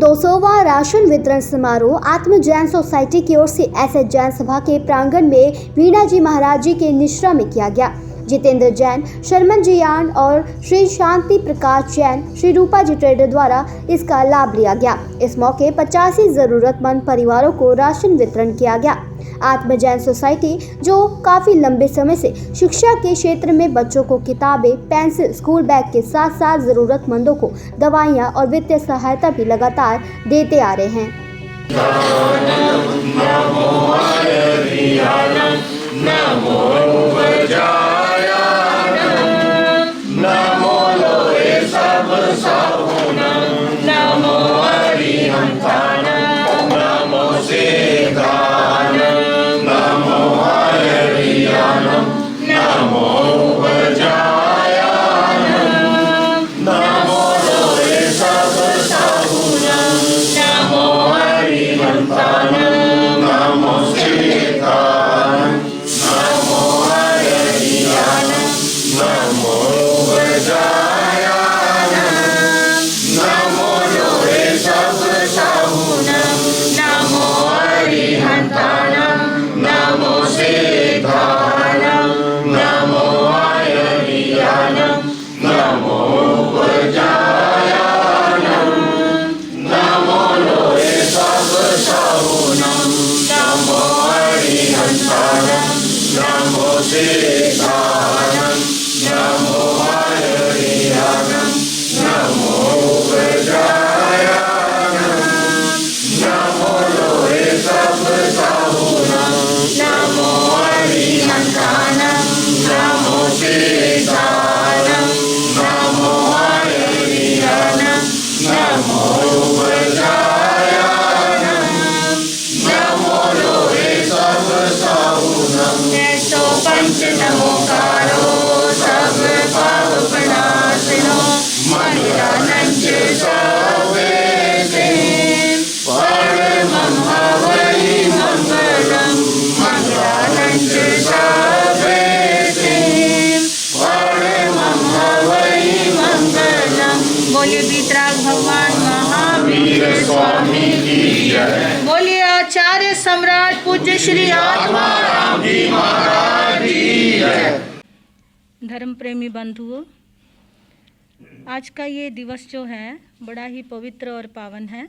200वां ration वितरण समारोह आत्म जैन सोसाइटी की ओर से एसएच जैन सभा के प्रांगण में वीणा जी महाराज जी के निश्रा में किया गया। जितेंद्र जैन, शर्मन जी यान और श्री शांति प्रकाश जैन, श्री रूपा जी ट्रेडर द्वारा इसका लाभ लिया गया। इस मौके 85 जरूरतमंद परिवारों को राशन वितरण किया गया। आत्म जैन सोसाइटी जो काफी लंबे समय से शिक्षा के क्षेत्र में बच्चों को किताबें, पेंसिल, स्कूल बैग के साथ साथ जरूरतमंदों को दवाइयां और वित्तीय सहायता भी लगातार देते आ रहे हैं। बोलिए वीतराग भगवान महावीर स्वामी की जय। बोलिए आचार्य सम्राट पूज्य श्री आत्माराम जी महाराज की जय। धर्म प्रेमी बंधुओं, आज का ये दिवस जो है बड़ा ही पवित्र और पावन है।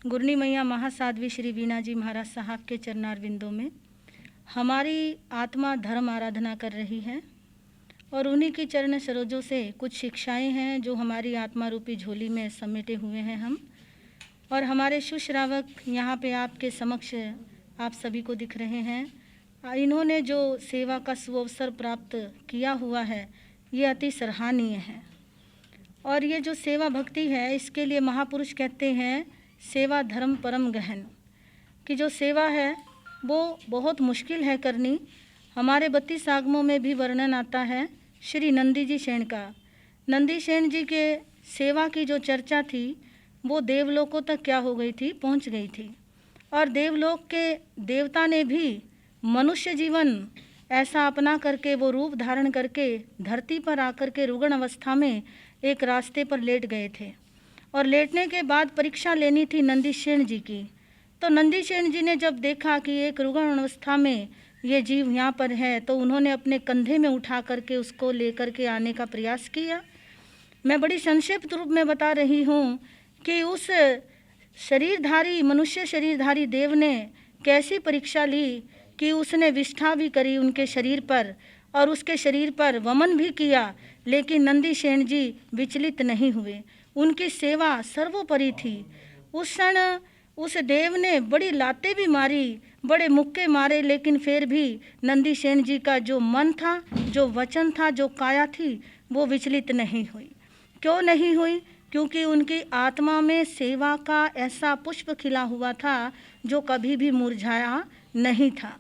गुरनी मैया महासाध्वी श्री वीणा जी महाराज साहब के चरणारविंदों में हमारी आत्मा धर्म आराधना कर रही है और उन्हीं की चरण सरोजों से कुछ शिक्षाएं हैं जो हमारी आत्मा रूपी झोली में समेटे हुए हैं हम। और हमारे सुश्रावक यहाँ पे आपके समक्ष आप सभी को दिख रहे हैं। इन्होंने जो सेवा का सुअवसर प्राप्त किया हुआ है ये अति सराहनीय है। और ये जो सेवा भक्ति है इसके लिए महापुरुष कहते हैं सेवा धर्म परम गहन, कि जो सेवा है वो बहुत मुश्किल है करनी। हमारे 32 आगमों में भी वर्णन आता है श्री नंदी जी सेन का। नंदी सेन जी के सेवा की जो चर्चा थी वो देवलोकों तक क्या हो गई थी, पहुंच गई थी। और देवलोक के देवता ने भी मनुष्य जीवन ऐसा अपना करके वो रूप धारण करके धरती पर आकर के रुग्ण अवस्था में एक रास्ते पर लेट गए थे। और लेटने के बाद परीक्षा लेनी थी नंदी सेन जी की। तो नंदी सेन जी ने जब देखा कि एक रुग्ण अवस्था में ये जीव यहाँ पर है तो उन्होंने अपने कंधे में उठा करके उसको लेकर के आने का प्रयास किया। मैं बड़ी संक्षिप्त रूप में बता रही हूँ कि उस शरीरधारी मनुष्य शरीरधारी देव ने कैसी परीक्षा ली कि उसने विष्ठा भी करी उनके शरीर पर और उसके शरीर पर वमन भी किया, लेकिन नंदी सेन जी विचलित नहीं हुए। उनकी सेवा सर्वोपरि थी। उस क्षण उस देव ने बड़ी लातें भी मारी, बड़े मुक्के मारे, लेकिन फिर भी नंदी सेन जी का जो मन था, जो वचन था, जो काया थी वो विचलित नहीं हुई। क्यों नहीं हुई? क्योंकि उनकी आत्मा में सेवा का ऐसा पुष्प खिला हुआ था जो कभी भी मुरझाया नहीं था।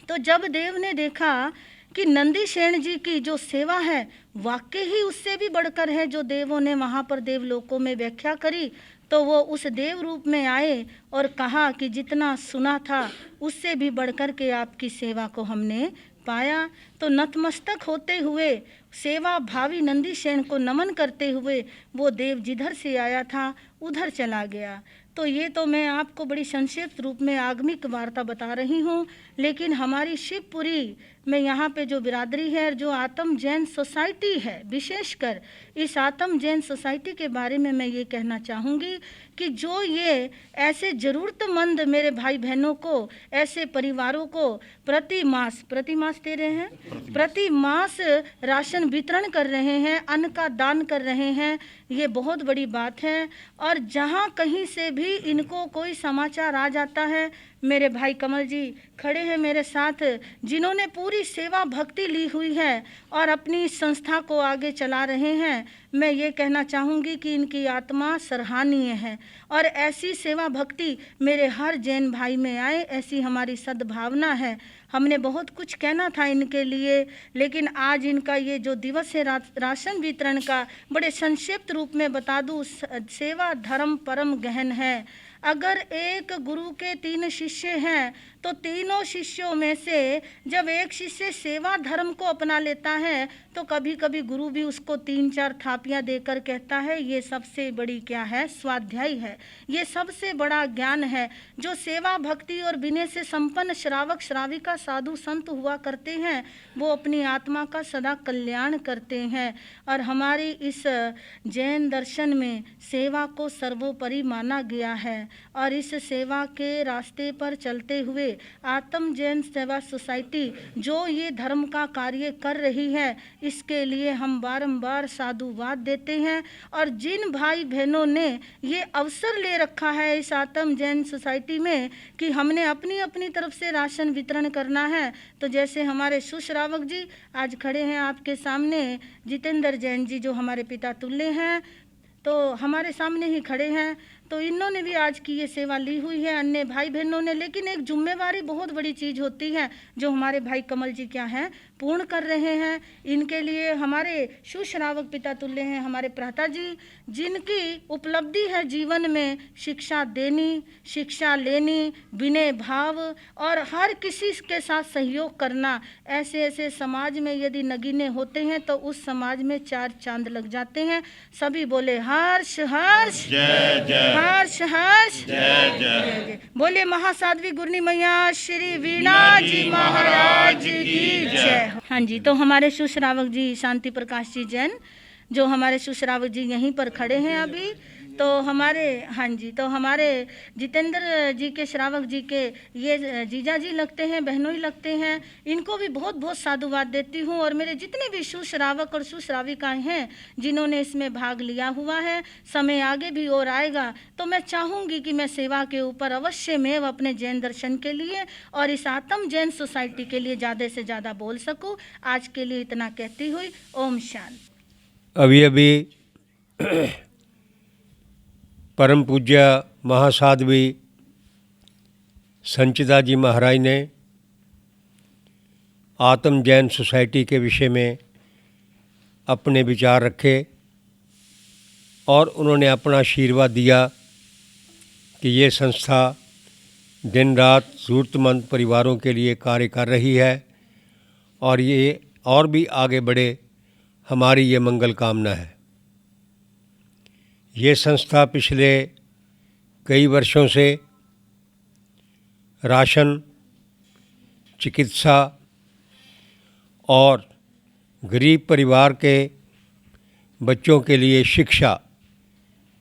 तो जब देव ने देखा कि नंदी सेन जी की जो सेवा है वाकई ही उससे भी बढ़कर है जो देवों ने वहाँ पर देवलोकों में व्याख्या करी, तो वो उस देव रूप में आए और कहा कि जितना सुना था उससे भी बढ़कर के आपकी सेवा को हमने पाया। तो नतमस्तक होते हुए सेवा भावी नंदी सेन को नमन करते हुए वो देव जिधर से आया था उधर चला गया। तो ये तो मैं आपको बड़ी संक्षिप्त रूप में आगमिक वार्ता बता रही हूँ, लेकिन हमारी शिवपुरी में यहाँ पे जो बिरादरी है, जो आत्म जैन सोसाइटी है, विशेषकर इस आत्म जैन सोसाइटी के बारे में मैं ये कहना चाहूँगी कि जो ये ऐसे ज़रूरतमंद मेरे भाई बहनों को, ऐसे परिवारों को प्रति मास दे रहे हैं, प्रति मास राशन वितरण कर रहे हैं, अन्न का दान कर रहे हैं, ये बहुत बड़ी बात है। और जहाँ कहीं से भी इनको कोई समाचार आ जाता है, मेरे भाई कमल जी खड़े हैं मेरे साथ, जिन्होंने पूरी सेवा भक्ति ली हुई है और अपनी संस्था को आगे चला रहे हैं। मैं ये कहना चाहूँगी कि इनकी आत्मा सराहनीय है और ऐसी सेवा भक्ति मेरे हर जैन भाई में आए, ऐसी हमारी सद्भावना है। हमने बहुत कुछ कहना था इनके लिए, लेकिन आज इनका ये जो दिवस है राशन वितरण का, बड़े संक्षिप्त रूप में बता दूँ, सेवा धर्म परम गहन है। अगर एक गुरु के 3 शिष्य हैं तो तीनों शिष्यों में से जब एक शिष्य सेवा धर्म को अपना लेता है तो कभी कभी गुरु भी उसको 3-4 थापियां देकर कहता है ये सबसे बड़ी क्या है, स्वाध्याय है, ये सबसे बड़ा ज्ञान है। जो सेवा भक्ति और विनय से संपन्न श्रावक श्राविका साधु संत हुआ करते हैं, वो अपनी आत्मा का सदा कल्याण करते हैं। और हमारी इस जैन दर्शन में सेवा को सर्वोपरि माना गया है और इस सेवा के रास्ते पर चलते हुए आत्म जैन सेवा सोसाइटी जो ये धर्म का कार्य कर रही है, इसके लिए हम बारंबार साधुवाद देते हैं। और जिन भाई बहनों ने ये अवसर ले रखा है इस आत्म जैन सोसाइटी में कि हमने अपनी अपनी तरफ से राशन वितरण करना है, तो जैसे हमारे सुश्रावक जी आज खड़े हैं आपके सामने, जितेंद्र जैन जी जो हमारे पिता तुल्य हैं, तो हमारे सामने ही खड़े हैं, तो इन्होंने भी आज की ये सेवा ली हुई है, अन्य भाई बहनों ने। लेकिन एक जिम्मेवारी बहुत बड़ी चीज़ होती है जो हमारे भाई कमल जी क्या हैं पूर्ण कर रहे हैं। इनके लिए हमारे सुश्रावक पिता तुल्य हैं हमारे प्रहता जी, जिनकी उपलब्धि है जीवन में शिक्षा देनी, शिक्षा लेनी, विनय भाव और हर किसी के साथ सहयोग करना। ऐसे ऐसे समाज में यदि नगीने होते हैं तो उस समाज में 4 चांद लग जाते हैं। सभी बोले हर्ष हर्ष जय जय, हर्ष हर्ष जय जय। बोले महासाध्वी गुरनी मैया श्री वीणा जी महाराज की जय। हाँ जी, तो हमारे सुश्रावक जी शांति प्रकाश जी जैन जो हमारे सुश्रावक जी यहीं पर खड़े हैं अभी, तो हमारे हाँ जी, तो हमारे जितेंद्र जी के श्रावक जी के ये जीजा जी लगते हैं, बहनों ही लगते हैं। इनको भी बहुत बहुत साधुवाद देती हूँ। और मेरे जितने भी सुश्रावक और सुश्राविकाएँ हैं जिन्होंने इसमें भाग लिया हुआ है, समय आगे भी और आएगा तो मैं चाहूँगी कि मैं सेवा के ऊपर अवश्य में अपने जैन दर्शन के लिए और इस आत्म जैन सोसाइटी के लिए ज़्यादा से ज़्यादा बोल सकूँ। आज के लिए इतना कहती हुई ओम शांति। अभी अभी परम पूज्य महासाध्वी संचिता जी महाराज ने आत्म जैन सोसाइटी के विषय में अपने विचार रखे और उन्होंने अपना आशीर्वाद दिया कि ये संस्था दिन रात ज़रूरतमंद परिवारों के लिए कार्य कर रही है और ये और भी आगे बढ़े, हमारी ये मंगल कामना है। ये संस्था पिछले कई वर्षों से राशन, चिकित्सा और गरीब परिवार के बच्चों के लिए शिक्षा,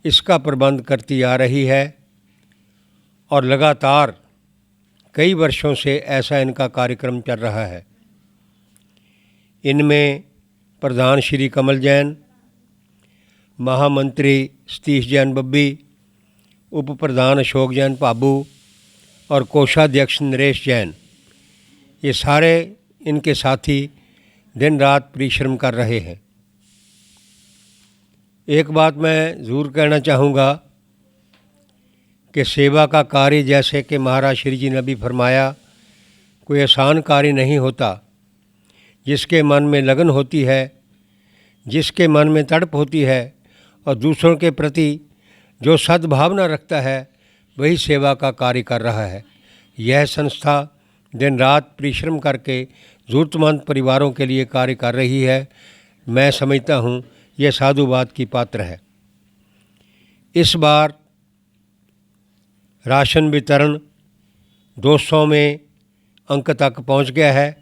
इसका प्रबंध करती आ रही है और लगातार कई वर्षों से ऐसा इनका कार्यक्रम चल रहा है। इनमें प्रधान श्री कमल जैन, महामंत्री सतीश जैन बब्बी, उप प्रधान अशोक जैन पाबू और कोषाध्यक्ष नरेश जैन, ये सारे इनके साथी दिन रात परिश्रम कर रहे हैं। एक बात मैं ज़रूर कहना चाहूँगा कि सेवा का कार्य, जैसे कि महाराज श्री जी ने अभी फरमाया, कोई आसान कार्य नहीं होता। जिसके मन में लगन होती है, जिसके मन में तड़प होती है और दूसरों के प्रति जो सद्भावना रखता है, वही सेवा का कार्य कर रहा है। यह संस्था दिन रात परिश्रम करके ज़रूरतमंद परिवारों के लिए कार्य कर रही है। मैं समझता हूँ यह साधुवाद की पात्र है। इस बार राशन वितरण 200वें अंक तक पहुंच गया है।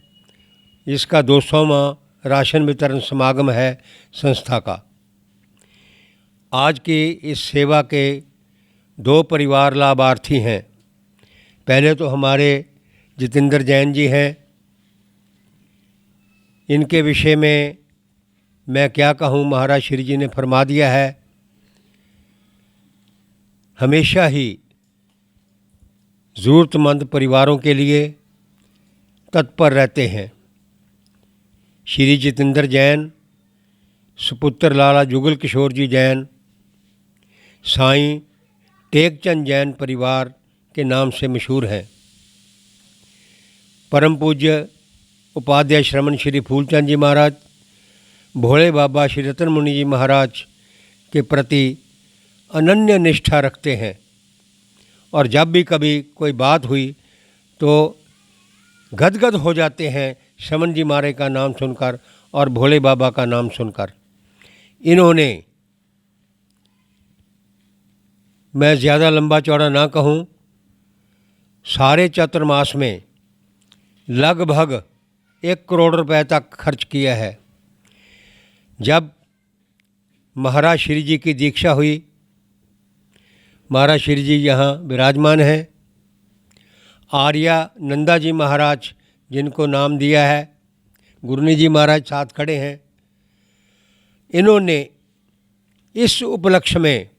इसका 200वां राशन वितरण समागम है संस्था का। आज की इस सेवा के 2 परिवार लाभार्थी हैं। पहले तो हमारे जितेंद्र जैन जी हैं। इनके विषय में मैं क्या कहूँ, महाराज श्री जी ने फरमा दिया है, हमेशा ही ज़रूरतमंद परिवारों के लिए तत्पर रहते हैं। श्री जितेंद्र जैन सुपुत्र लाला जुगल किशोर जी जैन साईं टेकचंद जैन परिवार के नाम से मशहूर हैं। परम पूज्य उपाध्याय श्रमण श्री फूलचंद जी महाराज, भोले बाबा श्री रतन मुनि जी महाराज के प्रति अनन्य निष्ठा रखते हैं और जब भी कभी कोई बात हुई तो गदगद हो जाते हैं श्रमण जी महाराज का नाम सुनकर और भोले बाबा का नाम सुनकर। इन्होंने, मैं ज़्यादा लंबा चौड़ा ना कहूँ, सारे चातुर्मास में लगभग 1 करोड़ रुपए तक खर्च किया है। जब महाराज श्री जी की दीक्षा हुई, महाराज श्री जी यहाँ विराजमान हैं। आर्या नंदा जी महाराज जिनको नाम दिया है, गुरनी जी महाराज साथ खड़े हैं। इन्होंने इस उपलक्ष्य में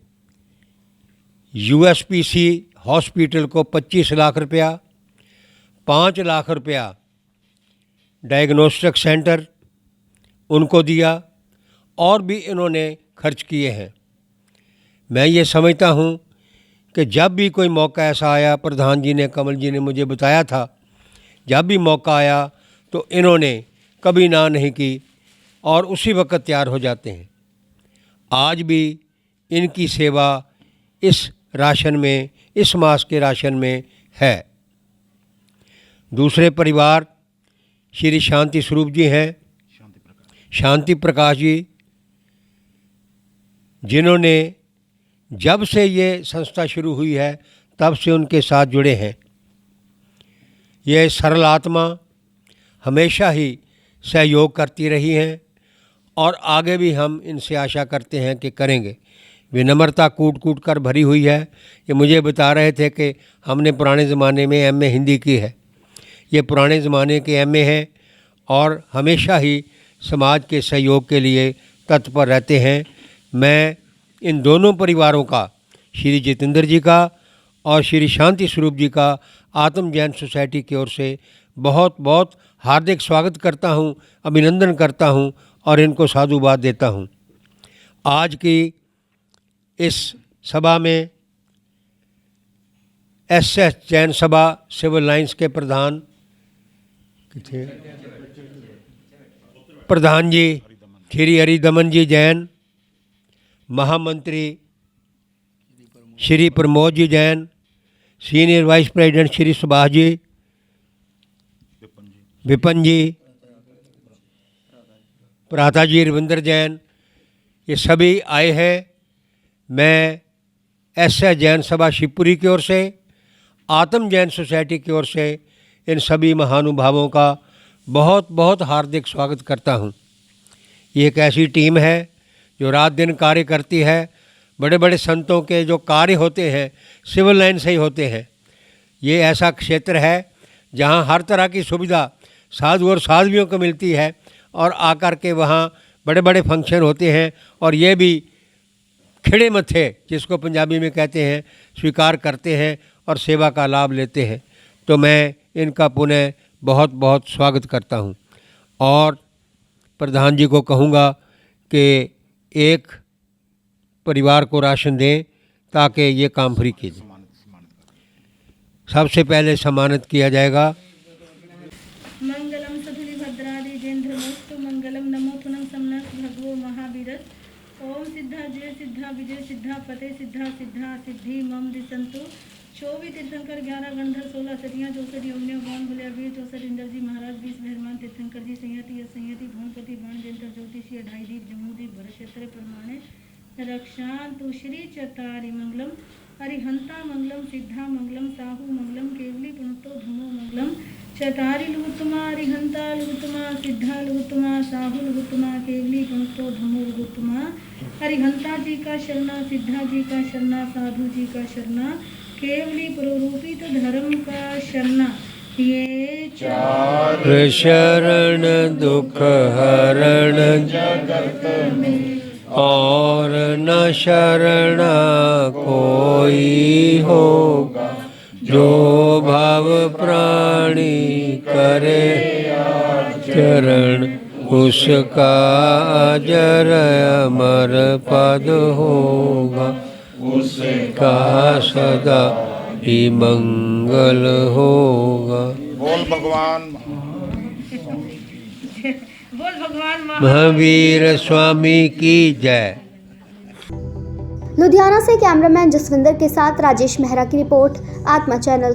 यूएसपीसी हॉस्पिटल को 25 लाख रुपया, 5 लाख रुपया डायग्नोस्टिक सेंटर उनको दिया और भी इन्होंने खर्च किए हैं। मैं ये समझता हूँ कि जब भी कोई मौका ऐसा आया, प्रधान जी ने, कमल जी ने मुझे बताया था, जब भी मौका आया तो इन्होंने कभी ना नहीं की और उसी वक्त तैयार हो जाते हैं। आज भी इनकी सेवा इस राशन में, इस मास के राशन में है। दूसरे परिवार श्री शांति स्वरूप जी हैं, शांति प्रकाश जी, जिन्होंने जब से ये संस्था शुरू हुई है तब से उनके साथ जुड़े हैं। ये सरल आत्मा हमेशा ही सहयोग करती रही हैं और आगे भी हम इनसे आशा करते हैं कि करेंगे। विनम्रता कूट कूट कर भरी हुई है। ये मुझे बता रहे थे कि हमने पुराने ज़माने में एमए हिंदी की है। ये पुराने ज़माने के एमए हैं और हमेशा ही समाज के सहयोग के लिए तत्पर रहते हैं। मैं इन दोनों परिवारों का, श्री जितेंद्र जी का और श्री शांति स्वरूप जी का, आत्म जैन सोसाइटी की ओर से बहुत बहुत हार्दिक स्वागत करता हूं, अभिनंदन करता हूं और इनको साधुवाद देता हूं। आज की इस सभा में एसएस जैन सभा सिविल लाइंस के प्रधान जी श्री हरिदमन जी जैन, महामंत्री Shri Pramod ji Jain, senior vice president Shri Subhash ji, Vipan ji, Prata ji, Ravindra Jain, ये सभी आए हैं। मैं एसएस जैन सभा शिवपुरी की ओर से, आत्म जैन सोसाइटी की ओर से इन सभी महानुभावों का बहुत बहुत हार्दिक स्वागत करता हूँ। ये एक ऐसी टीम है जो रात दिन कार्य करती है। बड़े बड़े संतों के जो कार्य होते हैं सिविल लाइन से ही होते हैं। ये ऐसा क्षेत्र है जहाँ हर तरह की सुविधा साधु और साध्वियों को मिलती है और आकर के वहाँ बड़े बड़े फंक्शन होते हैं और ये भी खिड़े मत्थे, जिसको पंजाबी में कहते हैं, स्वीकार करते हैं और सेवा का लाभ लेते हैं। तो मैं इनका पुनः बहुत बहुत स्वागत करता हूँ और प्रधान जी को कहूँगा कि एक परिवार को राशन दें ताकि ये काम फ्री कीजिए। सबसे पहले सम्मानित किया जाएगा। मंगलम सधुली भद्रादि जेन्द्रमस्तु मंगलम नमो थुनम समनस भगवो महावीरस ओम सिद्धा जय सिद्धा विजय सिद्धा फतेह सिद्धा सिद्धा सिद्धि मम दिसंतु 24 तीर्थंकर 11 गंधर 16 सतियाँ 64 यमुनियों गौन बुलिया वीर 64 इंद्र जी महाराज 20 मेहरमान तीर्थंकर जी संयति असंयति भूमपति बाण जंतर ज्योतिषी 2.5 दीप जम्मू दीप भरत क्षेत्र प्रमाणे रक्षांतु श्री चतारि मंगलम अरिहंता मंगलम सिद्धा मंगलम साहू मंगलम केवली पुनतो धमो मंगलम चतारि लुगुतमा अरिहंता लुगुतमा सिद्धा लुगुतमा साहू लुगुतमा केवली पुनतो धमो लुगुतमा अरिहंता जी का शरणा सिद्धा जी का शरणा साधु जी का शरणा केवली प्ररूपित धर्म का शरणा ये चार शरण दुख हरण जगत में और न शरण कोई होगा जो भव प्राणी करे चरण उसका अजर अमर पद होगा उसका सदा ही मंगल होगा। बोल भगवान महावीर स्वामी की जय। लुधियाना से कैमरामैन जसविंदर के साथ राजेश मेहरा की रिपोर्ट, आत्मा चैनल।